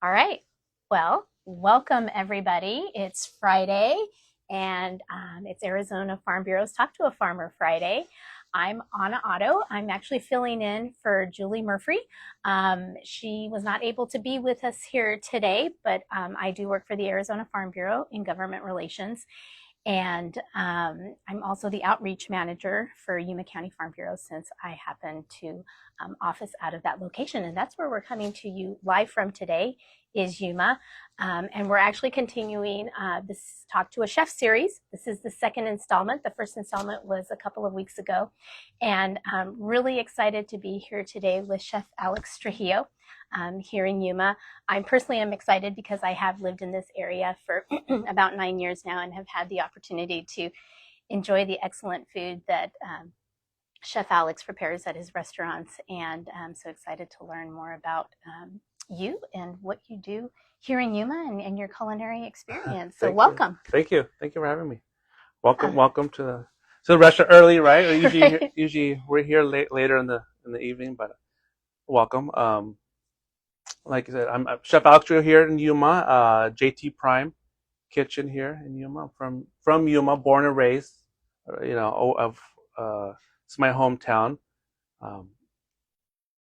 All right. Well, welcome everybody. It's Friday and it's Arizona Farm Bureau's Talk to a Farmer Friday. I'm Anna Otto. I'm actually filling in for Julie Murphy. She was not able to be with us here today, but I do work for the Arizona Farm Bureau in government relations. And I'm also the outreach manager for Yuma County Farm Bureau since I happen to office out of that location. And that's where we're coming to you live from today is Yuma. And we're actually continuing this Talk to a Chef series. This is the second installment. The first installment was a couple of weeks ago. And I'm really excited to be here today with Chef Alex Trujillo here in Yuma. I personally am excited because I have lived in this area for about 9 years now and have had the opportunity to enjoy the excellent food that Chef Alex prepares at his restaurants. And I'm so excited to learn more about you and what you do here in Yuma and your culinary experience. So Thank you. welcome. Thank you for having me. Welcome, Uh, welcome to the restaurant early, right? Usually, right. usually we're here later in the evening, but welcome. Like I said, I'm Chef Alex Trio here in Yuma, JT Prime Kitchen here in Yuma. I'm from Yuma, born and raised. Of it's my hometown. Um,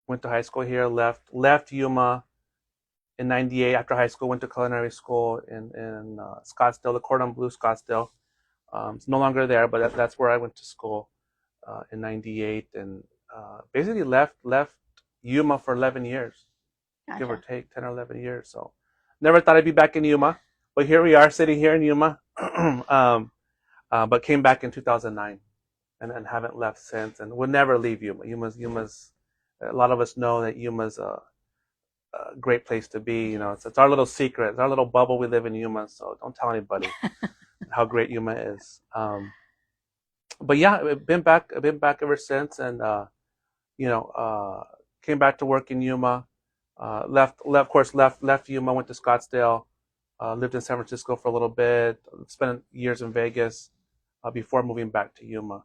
Went to high school here. Left Yuma in '98 after high school. Went to culinary school in Scottsdale, the Cordon Bleu Scottsdale. It's no longer there, but that's where I went to school in '98, and basically left Yuma for 11 years, give or Gotcha. take 10 or 11 years. So never thought I'd be back in Yuma, but here we are sitting here in Yuma. But came back in 2009, and haven't left since, and would never leave Yuma. Yuma's. A lot of us know that Yuma's a great place to be. You know, it's our little secret, it's our little bubble we live in Yuma. So don't tell anybody how great Yuma is. But yeah, I've been back ever since, and you know, came back to work in Yuma. Of course, left Yuma, went to Scottsdale, lived in San Francisco for a little bit, spent years in Vegas before moving back to Yuma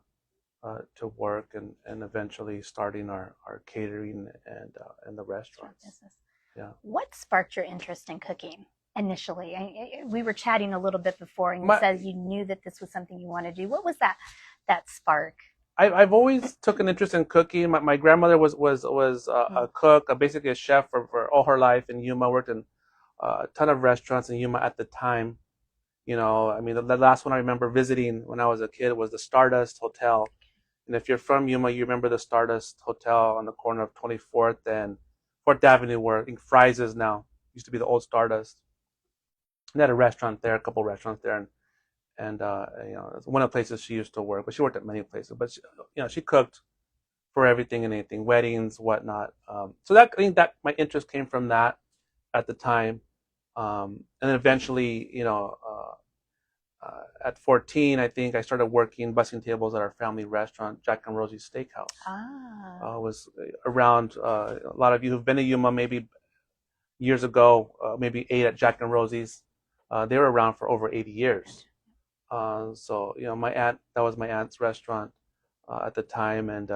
to work, and eventually starting our catering and the restaurants. Business. Yeah, What sparked your interest in cooking initially? We were chatting a little bit before, and you my said you knew that this was something you wanted to do. What was that spark? I've always took an interest in cooking. My grandmother was Mm-hmm. a cook, basically a chef for all her life in Yuma. Worked in a ton of restaurants in Yuma at the time. You know, I mean, the last one I remember visiting when I was a kid was the Stardust Hotel. And if you're from Yuma, you remember the Stardust Hotel on the corner of 24th and 4th Avenue, where I think Fry's is now. Used to be the old Stardust. And they had a restaurant there, a couple restaurants there, and you know, it's one of the places she used to work. But she worked at many places. But she cooked for everything and anything, weddings, whatnot. So that I think that my interest came from that at the time, and then eventually, at 14, I think I started working bussing tables at our family restaurant, Jack and Rosie's Steakhouse. Ah, Was around a lot of you who've been to Yuma maybe years ago, maybe ate at Jack and Rosie's. They were around for over 80 years. So my aunt, that was my aunt's restaurant at the time, and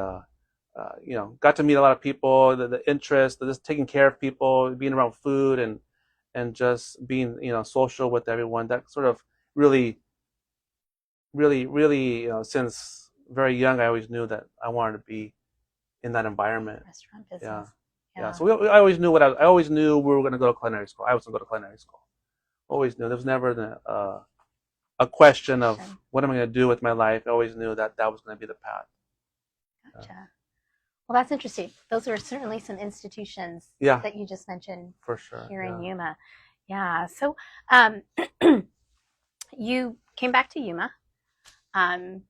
got to meet a lot of people. The interest, just taking care of people, being around food, and just being social with everyone. That sort of really, really, since very young, I always knew that I wanted to be in that environment. restaurant Yeah, business. yeah. Yeah. So I always knew I always knew we were going to go to culinary school. I was going to go to culinary school. Always knew. There was never a question of Question. what am I going to do with my life. I always knew that that was going to be the path. Uh, Gotcha. Well, that's interesting. Those are certainly some institutions yeah, that you just mentioned for sure. here in Yeah. Yuma. Yeah. So, um, you came back to Yuma. Um,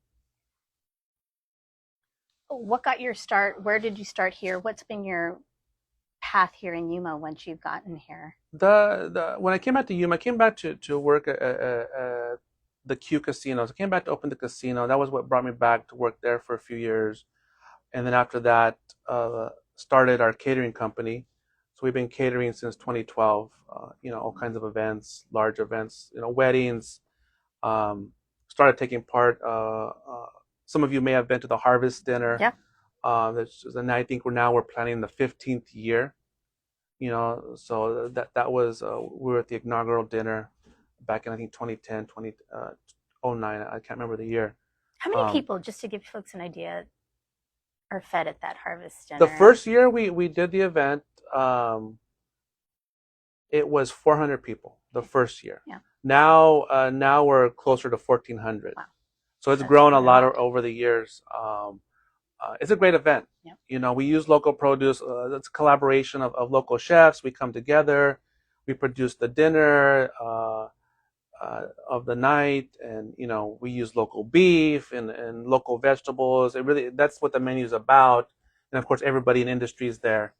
what got your start? Where did you start here? What's been your path here in Yuma once you've gotten here? The When I came back to Yuma, I came back to work at the Q casinos. I came back to open the casino. That was what brought me back to work there for a few years, and then after that, started our catering company. So we've been catering since 2012. All kinds of events, large events, weddings. Um, Started taking part. Some of you may have been to the Harvest Dinner. Yep. And I think we're planning the 15th year. So that was we were at the inaugural dinner back in I think 2010, 2009. I can't remember the year. How many Um, people, just to give folks an idea, are fed at that harvest the dinner? first year we did the event, um, it was 400 people the first year. Yeah. Now we're closer to 1,400. Wow. So it's That's grown a grown a lot lot. over the years. It's a great event. Yep. We use local produce. It's a collaboration of local chefs. We come together. We produce the dinner of the night, and we use local beef and local vegetables. It really That's what the menu is about. And of course, everybody in industry is there.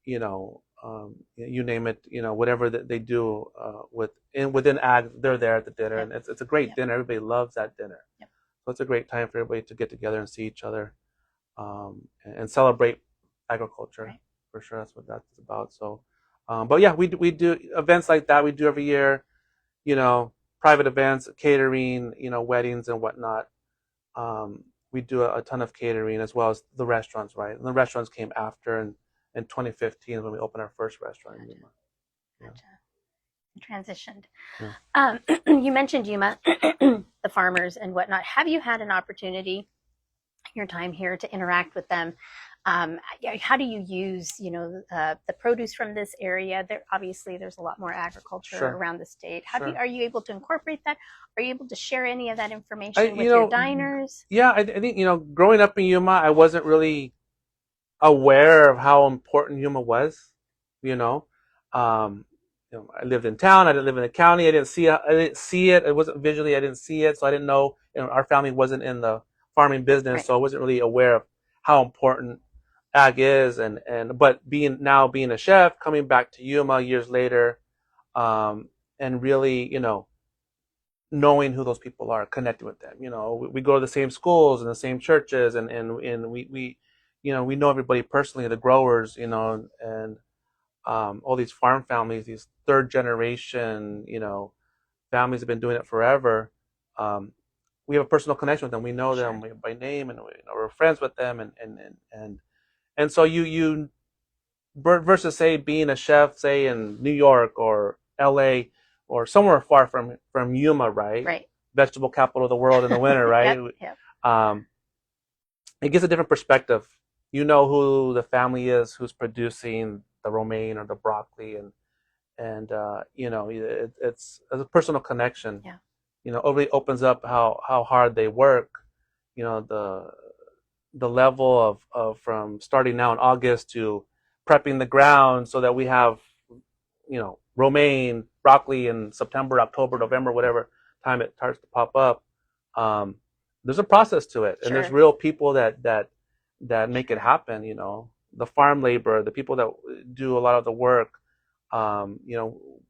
You name it. Whatever that they do within ag, they're there at the dinner, Yep. and it's a great Yep. dinner. Everybody loves that dinner. Yep. So it's a great time for everybody to get together and see each other, and celebrate agriculture. Right. For sure. That's what that's about. So, but yeah, we do events like that. We do every year. Private events, catering, weddings and whatnot. We do a ton of catering as well as the restaurants, right? And the restaurants came after, and in 2015 when we opened our first restaurant in Yuma. Yeah. Gotcha. Transitioned. Yeah. You mentioned Yuma, the farmers and whatnot. Have you had an opportunity your time here to interact with them? How do you use, the produce from this area? There's a lot more agriculture Sure. around the state. Sure. Are you able to incorporate that? Are you able to share any of that information with you your know, diners? Yeah, I think growing up in Yuma, I wasn't really aware of how important Yuma was. You know, um, I lived in town. I didn't live in the county. I didn't see it. It wasn't visually. I didn't see it, so I didn't know. Our family wasn't in the farming business, Right. so I wasn't really aware of how important ag is. But being a chef, coming back to Yuma years later, and really, knowing who those people are, connecting with them. We go to the same schools and the same churches, and we know everybody personally, the growers, and all these farm families, these third generation, families have been doing it forever. We have a personal connection with them. We know them by name, and we're friends with them, and so you versus say being a chef, say in New York or L.A. or somewhere far from Yuma, right? Right. Vegetable capital of the world in the winter, right? Yep. It gives a different perspective. You know who the family is, who's producing the romaine or the broccoli, and it's a personal connection. Yeah. It really opens up how hard they work. The level of from starting now in August to prepping the ground so that we have romaine, broccoli in September, October, November, whatever time it starts to pop up. There's a process to it, and there's real people that make it happen. The farm labor, the people that do a lot of the work.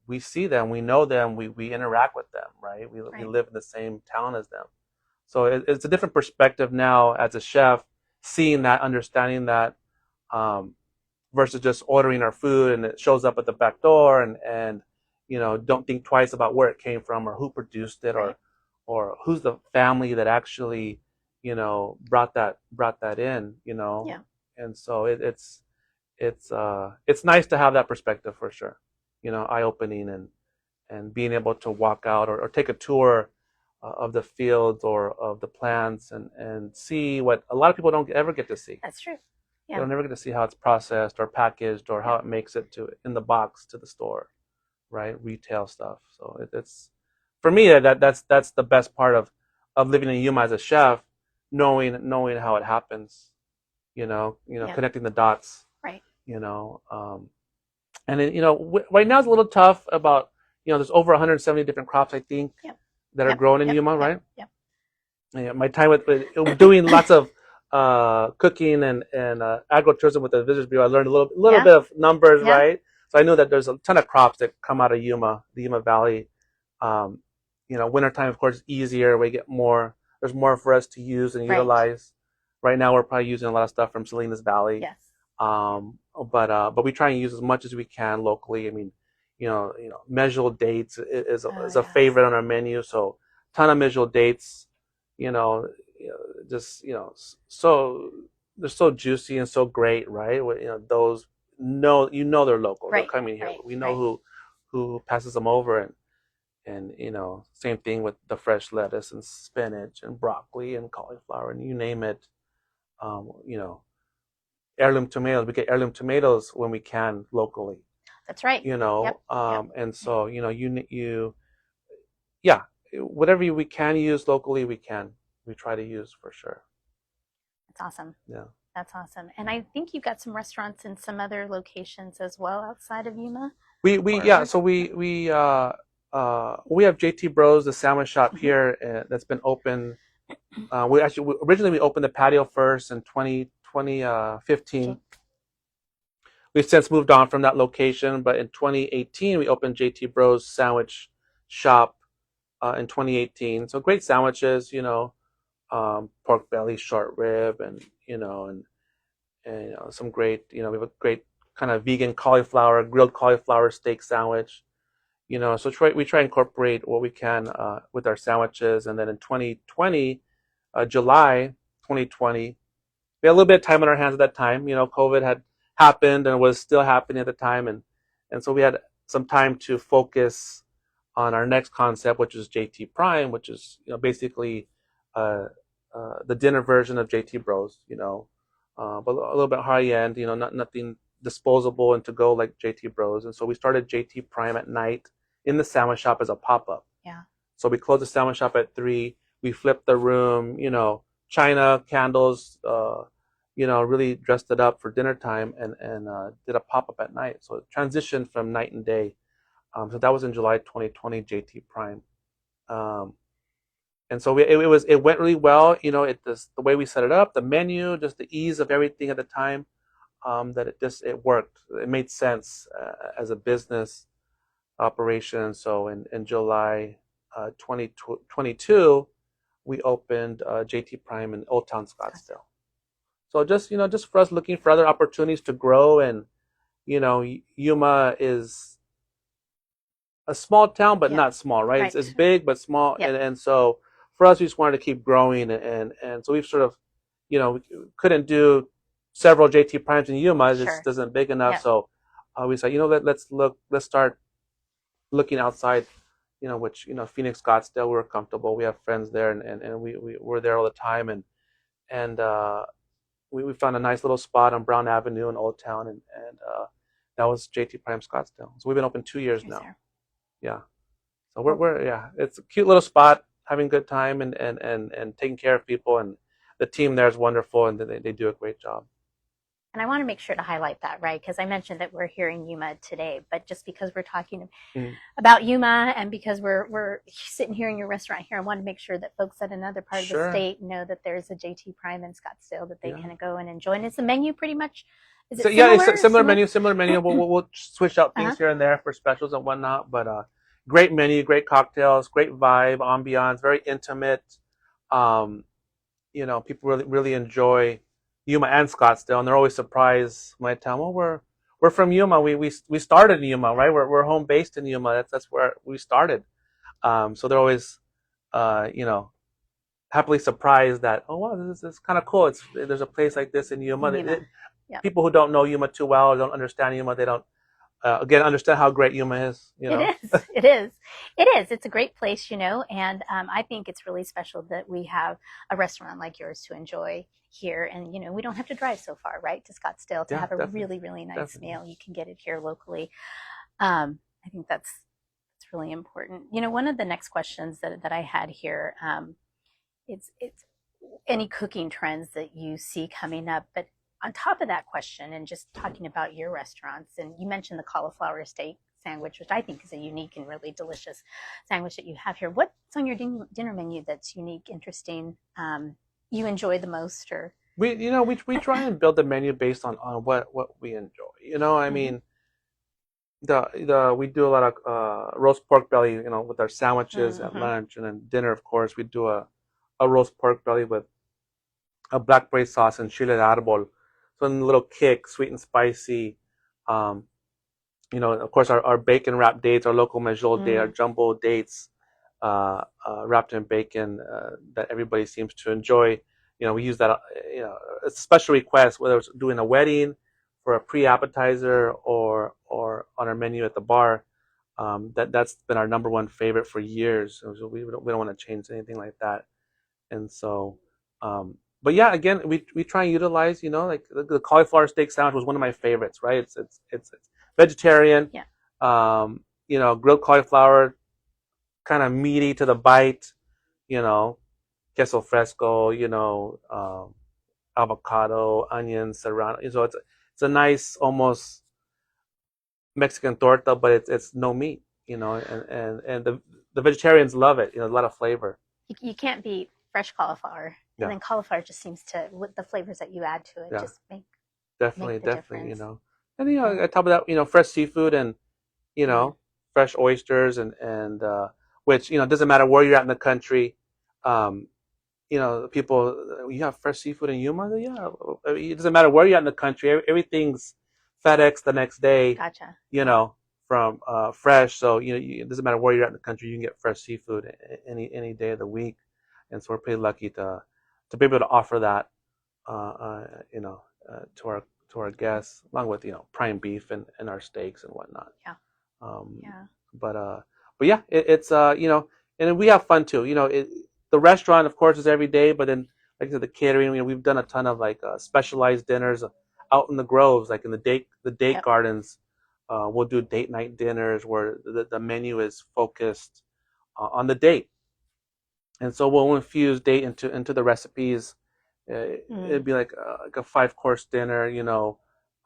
We see them, we know them, we interact with them, right? We live in the same town as them. So it's a different perspective now as a chef, seeing that, understanding that, versus just ordering our food and it shows up at the back door, and don't think twice about where it came from or who produced it, or who's the family that actually brought that in. Yeah. And so it's nice to have that perspective for sure. Eye opening, and being able to walk out or take a tour of the fields or of the plants, and see what a lot of people don't ever get to see. That's true. Yeah. They don't ever get to see how it's processed or packaged, or how it makes it in the box to the store, right? Retail stuff. So it's for me that's the best part of living in Yuma as a chef, knowing how it happens, connecting the dots, right? And then, right now it's a little tough about, there's over 170 different crops, I think, that are grown in Yuma, right? Yep. Yeah, my time with doing lots of cooking and agritourism with the Visitors Bureau, I learned a little bit of numbers, right? So I knew that there's a ton of crops that come out of Yuma, the Yuma Valley. Wintertime, of course, is easier. We get more. There's more for us to use and utilize. Right now, we're probably using a lot of stuff from Salinas Valley. Yes. But we try and use as much as we can locally. I mean, measurable dates is a favorite on our menu. So, ton of measurable dates. So they're so juicy and so great, right? Those know they're local. They're Right, coming here. right, We know right. who passes them over, and same thing with the fresh lettuce and spinach and broccoli and cauliflower and you name it. Um, you know, heirloom tomatoes. We get heirloom tomatoes when we can locally. That's right. Yep, yep. And so you yeah, whatever we can use locally, we try to use for sure. That's awesome. Yeah. That's awesome. And I think you've got some restaurants in some other locations as well outside of Yuma. We yeah. Or So we have JT Bros, the sandwich shop Mhm. here that's been open. Originally we opened the patio first in 2015. Okay. We've since moved on from that location, but in 2018 we opened JT Bros Sandwich Shop in 2018. So great sandwiches, pork belly, short rib, and some great, we have a great kind of vegan cauliflower, grilled cauliflower steak sandwich. So we try to incorporate what we can with our sandwiches. And then in 2020, July 2020, we had a little bit of time on our hands at that time. COVID had happened and was still happening at the time, and so we had some time to focus on our next concept, which is JT Prime, which is basically uh, the dinner version of JT Bros. But a little bit high end. Nothing disposable and to go like JT Bros. And so we started JT Prime at night in the sandwich shop as a pop up. Yeah. So we closed the sandwich shop at 3. We flipped the room, china, candles, really dressed it up for dinner time and did a pop up at night. So it transitioned from night and day. So that was in July 2020, JT Prime. Um, and so it went really well. The way we set it up, the menu, just the ease of everything at the time, that it worked. It made sense as a business operation. So in July 2022, we opened JT Prime in Old Town Scottsdale. So just for us looking for other opportunities to grow, and Yuma is a small town, but Yep. not small, right? Right. It's big but small, Yep. and so for us, we just wanted to keep growing, and so we've sort of, we couldn't do several JT Primes in Yuma; it just Sure. isn't big enough. Yep. So we said, let's start looking outside, which Phoenix, Scottsdale, we're comfortable. We have friends there, and we're there all the time, and we found a nice little spot on Brown Avenue in Old Town, and that was JT Prime Scottsdale. So we've been open 2 years now. There. Yeah. So we're yeah, it's a cute little spot, having a good time and taking care of people, and the team there is wonderful, and they do a great job. And I want to make sure to highlight that, right? Because I mentioned that we're here in Yuma today, but just because we're talking Mm. about Yuma and because we're sitting here in your restaurant here, I want to make sure that folks at another part of the Sure. state know that there's a JT Prime in Scottsdale that they Yeah. can go and enjoy. And is the menu pretty much? Is it So similar? yeah, it's similar menu, similar menu. We'll switch out things Uh-huh. here and there for specials and whatnot, but great menu, great cocktails, great vibe, ambiance, very intimate. Um, people really enjoy Yuma and Scottsdale, and they're always surprised when I tell them, "Oh, we're from Yuma. We started in Yuma, right? We're home based in Yuma. That's where we started." So they're always, you know, happily surprised that, oh wow, this is kind of cool. There's a place like this in Yuma. In Yuma. Yep. People who don't know Yuma too well, or don't understand Yuma, they don't again understand how great Yuma is. It is. It is. It is. It's a great place, and I think it's really special that we have a restaurant like yours to enjoy here. And, we don't have to drive so far, right, to Scottsdale to Yeah, have a definitely, really, really nice definitely. meal. You can get it here locally. I think that's really important. One of the next questions that I had here, it's any cooking trends that you see coming up, but on top of that question, and just talking about your restaurants, and you mentioned the cauliflower steak sandwich, which I think is a unique and really delicious sandwich that you have here. What's on your dinner menu that's unique, interesting, you enjoy the most? Or We try and build the menu based on what we enjoy. I mean, the we do a lot of roast pork belly, with our sandwiches at lunch, and then dinner, of course, we do a roast pork belly with a blackberry sauce and chile de árbol. So a little kick, sweet and spicy. Um, of course, our bacon wrapped dates, our local majol date, our jumbo dates, wrapped in bacon, that everybody seems to enjoy. We use that. It's a special request, whether it's doing a wedding for a pre-appetizer or on our menu at the bar. That's been our number one favorite for years. So we don't want to change anything like that. And so, but yeah, again, we try and utilize, like the cauliflower steak sandwich was one of my favorites, right? It's vegetarian, Yeah. Grilled cauliflower, kind of meaty to the bite, you know, queso fresco, avocado, onions, serrano. So it's a nice, almost Mexican torta, but it's no meat, and the vegetarians love it. A lot of flavor. You can't beat fresh cauliflower. Yeah. And then cauliflower just seems to, with the flavors that you add to it, Yeah. just make Definitely, the definitely, difference. And Yeah. on top of that, fresh seafood and fresh oysters and which doesn't matter where you're at in the country. Um, people, you have fresh seafood in Yuma. Yeah, it doesn't matter where you're at in the country. Everything's FedEx the next day. Gotcha. From fresh. So it doesn't matter where you're at in the country. You can get fresh seafood any day of the week, and so we're pretty lucky to be able to offer that, to our guests, along with prime beef and our steaks and whatnot. Yeah. Yeah. But yeah, it's and we have fun too. The restaurant, of course, is every day, but then like I said, the catering. We've done a ton of like specialized dinners out in the groves, like in the date Yep. gardens. We'll do date night dinners where the menu is focused on the date, and so we'll infuse date into the recipes. It'd be like a 5-course dinner,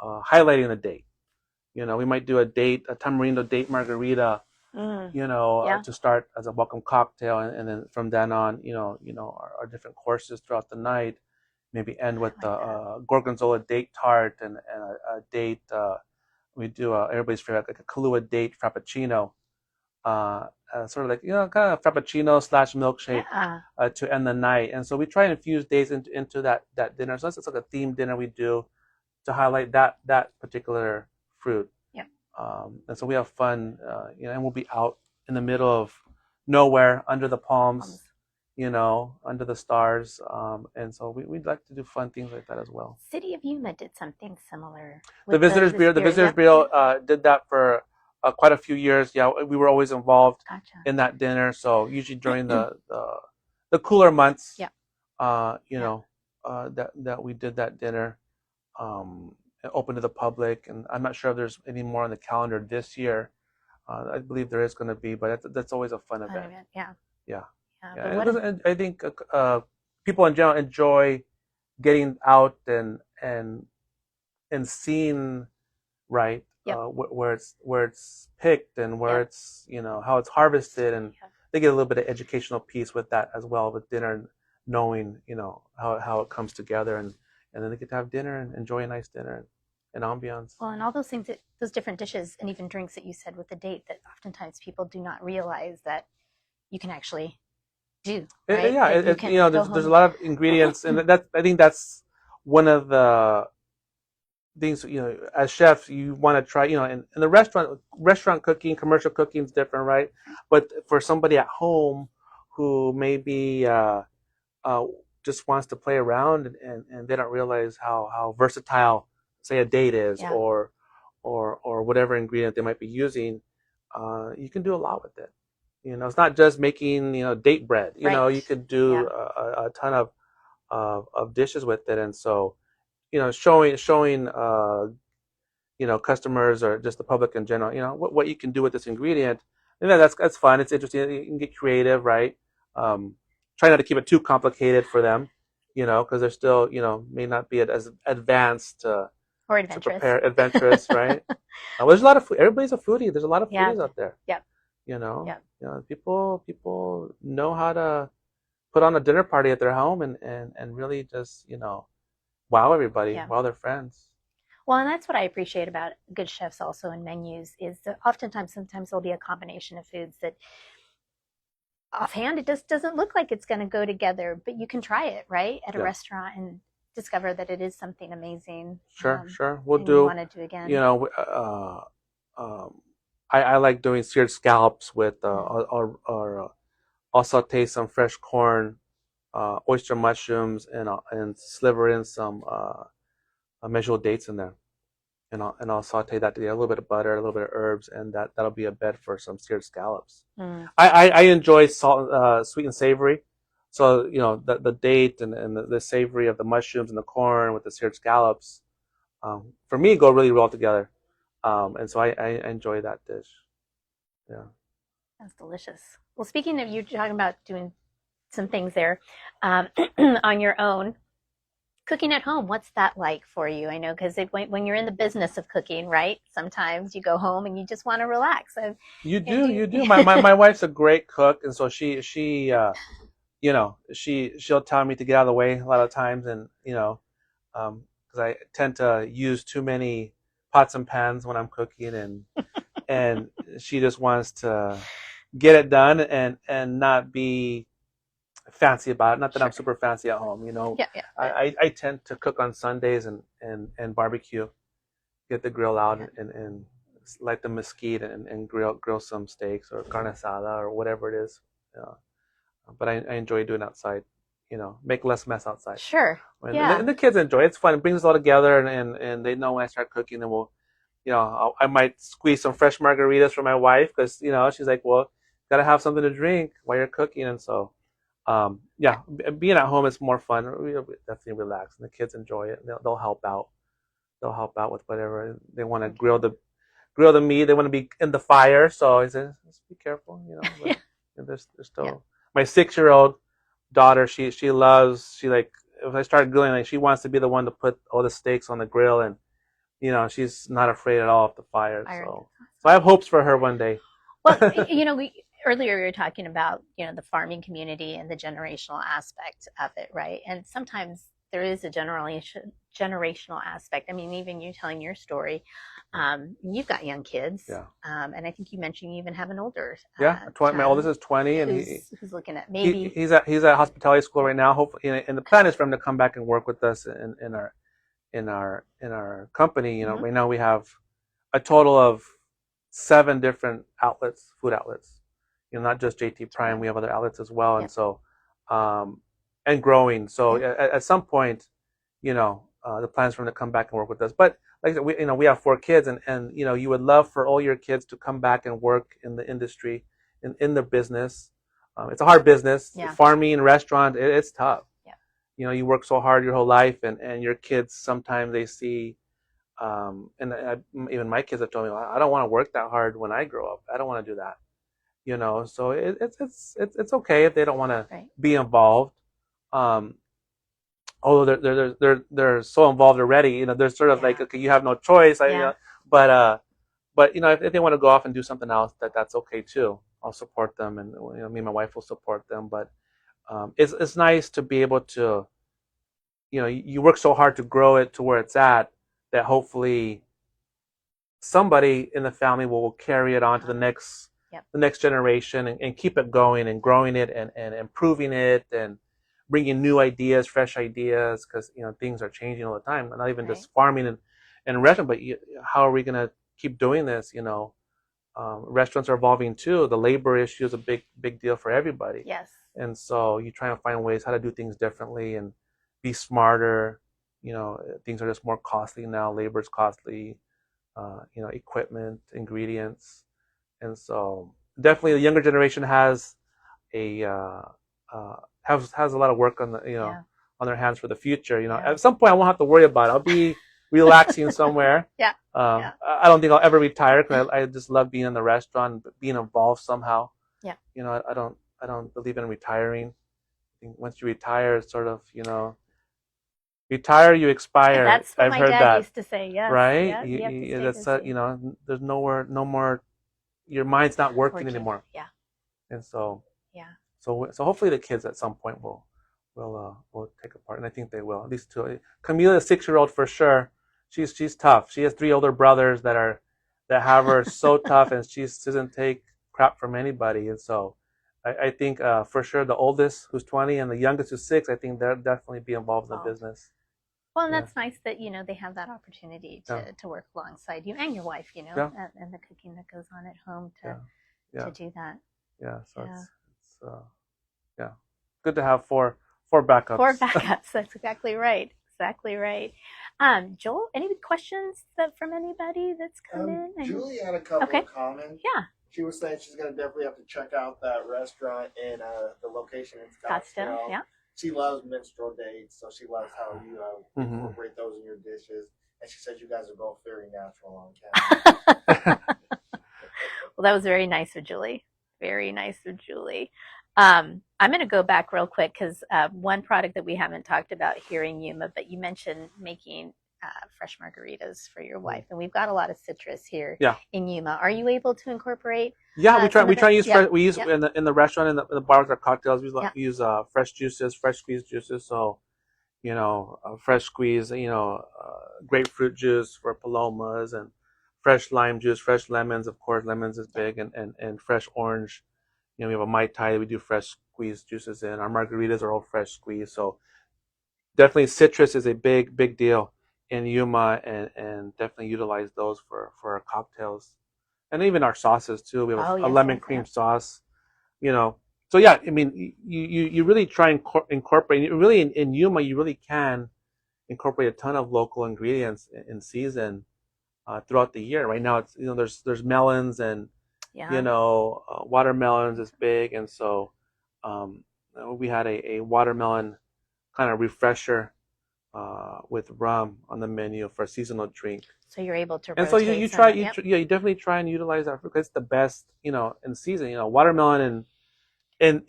highlighting the date. We might do a tamarindo date margarita, Yeah. to start as a welcome cocktail, and then from then on, our different courses throughout the night. Maybe end with the gorgonzola date tart and a date. We do everybody's favorite, like a Kahlua date frappuccino, sort of like kind of frappuccino / milkshake. Yeah. To end the night. And so we try and infuse dates into that dinner. So it's like a themed dinner we do to highlight that particular fruit. Yep. And so we have fun, and we'll be out in the middle of nowhere under the palms, under the stars. And so we'd like to do fun things like that as well. City of Yuma did something similar. The Visitors Bureau did that for quite a few years. Yeah, we were always involved in that dinner. So usually during the cooler months, that we did that dinner, open to the public. And I'm not sure if there's any more on the calendar this year. I believe there is going to be, but that's always a fun event. Yeah. And I think people in general enjoy getting out and seeing, right, where it's picked and where it's how it's harvested, and they get a little bit of educational piece with that as well with dinner, knowing how it comes together, and then they get to have dinner and enjoy a nice dinner and ambiance. Well, and all those things, those different dishes and even drinks that you said with the date, that oftentimes people do not realize that you can actually do. Right? There's a lot of ingredients, and I think that's one of the things, as chefs you want to try, in the restaurant cooking, commercial cooking is different, right? But for somebody at home who maybe just wants to play around and they don't realize how versatile, say, a date is, or whatever ingredient they might be using, you can do a lot with it. It's not just making date bread. You could do a ton of dishes with it, and so showing customers or just the public in general, what you can do with this ingredient. And that's fun. It's interesting. You can get creative, right? Try not to keep it too complicated for them, because they're still, may not be as advanced or adventurous. to prepare, adventurous, right? Well, there's a lot of food. Everybody's a foodie. There's a lot of foodies out there. Yep. People know how to put on a dinner party at their home and really just, wow everybody, wow their friends. Well, and that's what I appreciate about good chefs also in menus, is that sometimes there'll be a combination of foods that offhand it just doesn't look like it's going to go together, but you can try it, right, at a restaurant and discover that it is something amazing. Sure. We'll do. Want to do again. I like doing seared scallops with, or I'll saute some fresh corn, oyster mushrooms, and sliver in some measurable dates in there. and I'll saute that together, a little bit of butter, a little bit of herbs, and that'll be a bed for some seared scallops. Mm. I enjoy salt, sweet and savory. So, the date and the savory of the mushrooms and the corn with the seared scallops, for me, go really well together. And so I enjoy that dish. Yeah. That's delicious. Well, speaking of you talking about doing some things there on your own, cooking at home, what's that like for you? I know because when you're in the business of cooking, right? Sometimes you go home and you just want to relax. And You do do. My wife's a great cook, and so she'll tell me to get out of the way a lot of times, and because I tend to use too many pots and pans when I'm cooking, and she just wants to get it done and not be fancy about it. Not that I'm sure. super fancy at home, you know. Yeah, yeah, I tend to cook on Sundays and barbecue, get the grill out yeah. and light the mesquite and grill some steaks or carne asada or whatever it is. Uh, but I enjoy doing outside, make less mess outside. Sure. And Yeah. the kids enjoy it. It's fun. It brings us all together, and they know when I start cooking, then I might squeeze some fresh margaritas for my wife because she's like, well, gotta have something to drink while you're cooking, and so yeah, being at home is more fun. We definitely relax, and the kids enjoy it. They'll help out. They'll help out with whatever they want to grill the meat. They want to be in the fire, so I said, just be careful, But there's Yeah. still my 6-year-old daughter. She like if I start grilling, like she wants to be the one to put all the steaks on the grill, and she's not afraid at all of the fire. So I have hopes for her one day. Well, earlier we were talking about, the farming community and the generational aspect of it, right? And sometimes there is a generational aspect. I mean, even you telling your story, you've got young kids, Yeah. And I think you mentioned you even have an older Yeah, my oldest child is 20, and who's looking at maybe. he's at hospitality school right now. Hopefully, and the plan is for him to come back and work with us in our company. Mhm. Right now we have a total of 7 different outlets, food outlets. Not just JT Prime. Wow. We have other outlets as well, and Yep. so and growing. So Yeah. at some point, the plan is for him to come back and work with us. But like I said, we have 4 kids, and you would love for all your kids to come back and work in the industry, in the business. It's a hard business. Yeah. Farming, restaurant, it's tough. Yeah. You work so hard your whole life, and your kids sometimes they see, even my kids have told me, I don't want to work that hard when I grow up. I don't want to do that. So it's okay if they don't want to Right. be involved. Um, Although they're so involved already, there's sort of like, Yeah. okay, you have no choice. Yeah. But if they want to go off and do something else, that's okay too. I'll support them, and me and my wife will support them. But it's nice to be able to, you work so hard to grow it to where it's at, that hopefully somebody in the family will carry it on to the next Yep. the next generation, and keep it going and growing it and improving it and bringing new ideas, fresh ideas, because things are changing all the time. Not even Right. just farming and restaurant, but how are we going to keep doing this? Restaurants are evolving too. The labor issue is a big deal for everybody. Yes. And so you try to find ways how to do things differently and be smarter. Things are just more costly now. Labor's costly. Equipment, ingredients, and so definitely the younger generation has a has a lot of work on Yeah. on their hands for the future. Yeah. At some point I won't have to worry about it. I'll be relaxing somewhere. Yeah. Yeah. I don't think I'll ever retire because I just love being in the restaurant, being involved somehow. Yeah. I don't believe in retiring. I think once you retire, it's sort of retire, you expire. That's what I've my heard dad that. used to say. Yes. Right? Yeah. You have to stay That's busy. there's no more. Your mind's not working anymore, Yeah. and so Yeah. so hopefully the kids at some point will take a part, and I think they will. At least two. Camila, the 6-year-old, for sure. She's tough. She has 3 older brothers that have her so tough, and she doesn't take crap from anybody, and so. I think for sure the oldest, who's 20, and the youngest, who's 6, I think they'll definitely be involved in the business. Well, and Yeah. that's nice that they have that opportunity to work alongside you and your wife, Yeah. and the cooking that goes on at home Yeah. to do that. Yeah, so Yeah. it's yeah, good to have four backups. 4 backups. That's exactly right. Exactly right. Joel, any questions from anybody that's come in? Julie had a couple of comments. Yeah. She was saying she's going to definitely have to check out that restaurant in the location in Scottsdale. Yeah. She loves minstrel dates, so she loves how you incorporate those in your dishes. And she said you guys are both very natural on camera. Well, that was very nice of Julie. Very nice of Julie. I'm going to go back real quick because one product that we haven't talked about here in Yuma, but you mentioned making fresh margaritas for your wife, and we've got a lot of citrus here in Yuma. Are you able to incorporate? Yeah, we try to use fresh. We use in the restaurant in the bar with our cocktails. We use fresh juices, fresh squeezed juices. So, fresh squeeze, grapefruit juice for palomas, and fresh lime juice, fresh lemons. Of course, lemons is big, and fresh orange. We have a Mai Tai. We do fresh squeezed juices in. Our margaritas are all fresh squeezed. So definitely citrus is a big deal in Yuma, and definitely utilize those for our cocktails, and even our sauces too. We have a lemon cream sauce, So yeah, I mean, you really try and incorporate. Really in Yuma, you really can incorporate a ton of local ingredients in season throughout the year. Right now, it's there's melons and watermelons is big, and so we had a watermelon kind of refresher with rum on the menu for a seasonal drink. So you're able to. And so you definitely try and utilize that because it's the best in season. Watermelon in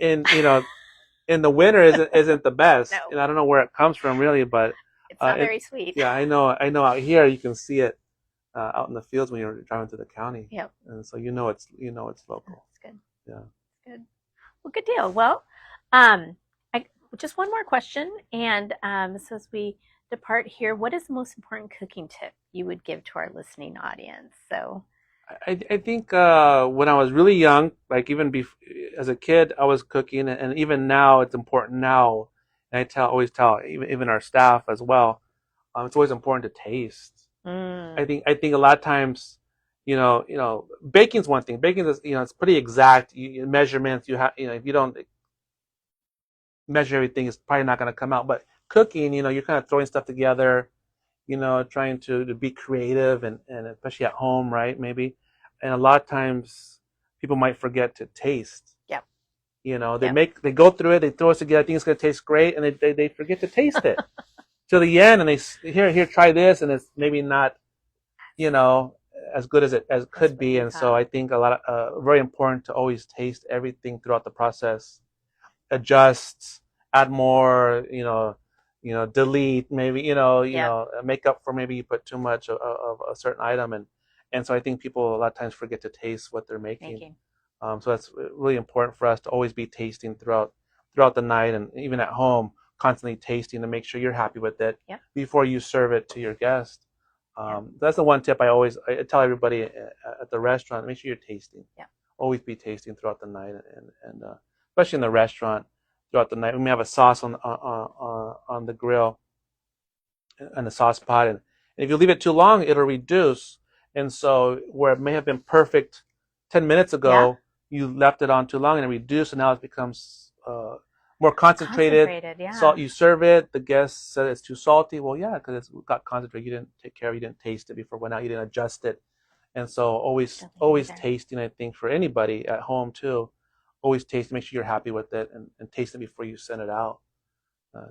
in the winter isn't the best. No. And I don't know where it comes from really, but it's not very sweet. Yeah, I know out here you can see it out in the fields when you're driving through the county. Yep. And so it's local. That's good. Yeah. Good. Well, good deal. Well, just one more question, and so as we depart here, what is the most important cooking tip you would give to our listening audience? So, I think when I was really young, like even as a kid, I was cooking, and even now it's important now. And always tell even our staff as well. It's always important to taste. I think a lot of times, baking's one thing. Baking is it's pretty exact. Measurements you have. If you don't measure everything, it's probably not going to come out. But cooking, you're kind of throwing stuff together. Trying to be creative and especially at home, right? Maybe. And a lot of times people might forget to taste. Yep. They go through it, they throw it together, I think it's going to taste great, and they forget to taste it till the end, and they here try this, and it's maybe not, as good as it could be. And so I think a lot of very important to always taste everything throughout the process, adjust, add more, delete, maybe, make up for maybe you put too much of a certain item. And so I think people a lot of times forget to taste what they're making. So that's really important for us to always be tasting throughout the night, and even at home, constantly tasting to make sure you're happy with it before you serve it to your guest. That's the one tip I tell everybody at the restaurant: make sure you're tasting. Always be tasting throughout the night, and especially in the restaurant throughout the night. We may have a sauce on the grill and the sauce pot, and if you leave it too long, it'll reduce. And so where it may have been perfect 10 minutes ago, you left it on too long and it reduced, and now it becomes more concentrated. Salt, you serve it, the guest said it's too salty. Well, yeah, because it's got concentrated. You didn't take care of it, you didn't taste it before it went out, you didn't adjust it. And so always tasting, I think, for anybody at home too, always taste, make sure you're happy with it, and taste it before you send it out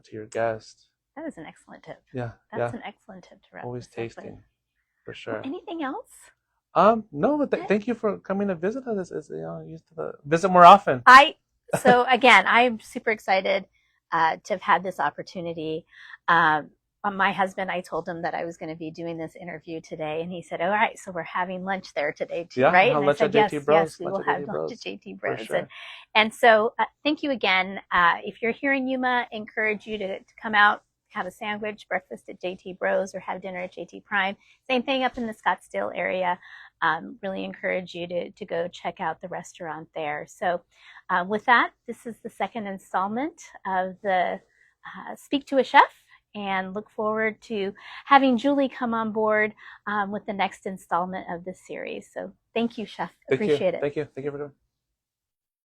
to your guest. That is an excellent tip. Yeah. That's an excellent tip to wrap. Always tasting, for sure. Well, anything else? No, but thank you for coming to visit us. Used to visit more often. So again, I'm super excited to have had this opportunity. My husband, I told him that I was going to be doing this interview today, and he said, "All right, so we're having lunch there today too, right?" And I said, "Yes, we will have lunch at JT Bros." Sure. And so, thank you again. If you're here in Yuma, I encourage you to come out, have a sandwich, breakfast at JT Bros, or have dinner at JT Prime. Same thing up in the Scottsdale area. Really encourage you to go check out the restaurant there. So with that, this is the second installment of the Speak to a Chef, and look forward to having Julie come on board with the next installment of this series. So thank you, Chef. Appreciate it. Thank you for doing it.